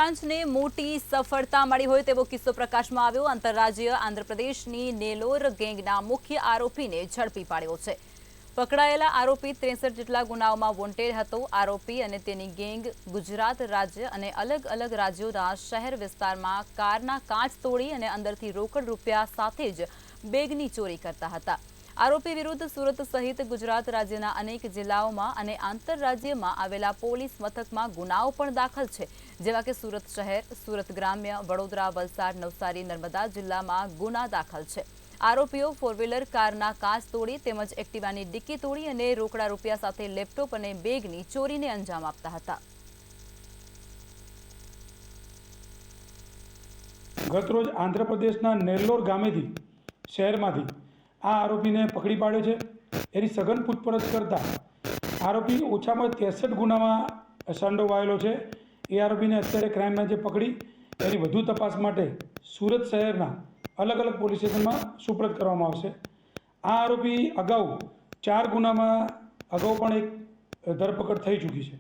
બ્રાન્ચને મોટી સફળતા મળી હોય તેવો કિસ્સો પ્રકાશમાં આવ્યો। આંતરરાજ્ય આંધ્રપ્રદેશની નેલોર ગેંગના મુખ્ય આરોપીને ઝડપી પાડ્યો છે। પકડાયેલા આરોપી 63 જેટલા ગુનાઓમાં વોન્ટેડ હતો। આરોપી અને તેની ગેંગ ગુજરાત રાજ્ય અને અલગ અલગ રાજ્યોના શહેર વિસ્તારમાં કારના કાચ તોડી અને અંદરથી રોકડ રૂપિયા સાથે જ બેગની ચોરી કરતા હતા। આરોપી વિરુદ્ધ સુરત સહિત ગુજરાત રાજ્યના અનેક જિલ્લાઓમાં અને આંતરરાજ્યમાં આવેલા પોલીસ મથકમાં ગુનાઓ પણ દાખલ છે, જેવા કે સુરત શહેર, સુરત ગ્રામ્ય, વડોદરા, વલસાડ, નવસારી, નર્મદા જિલ્લામાં ગુના દાખલ છે। આરોપીઓ ફોર વ્હીલર કારના કાચ તોડી તેમજ એક્ટિવાની ડિક્કી તોડી અને રોકડા રૂપિયા સાથે લેપટોપ અને બેગની ચોરીને અંજામ આપતા હતા। ગતરોજ આંધ્રપ્રદેશના નેલ્લોર ગામેથી શહેરમાંથી આ આરોપીને પકડી પાડ્યો છે। એની સઘન પૂછપરછ કરતા આરોપી ઓછામાં 63 ગુનામાં સંડોવાયેલો છે। એ આરોપીને અત્યારે ક્રાઇમ બ્રાન્ચે પકડી એની વધુ તપાસ માટે સુરત શહેરના અલગ અલગ પોલીસ સ્ટેશનમાં સુપરત કરવામાં આવશે। આ આરોપી અગાઉ 4 ગુનામાં અગાઉ પણ એક ધરપકડ થઈ ચૂકી છે।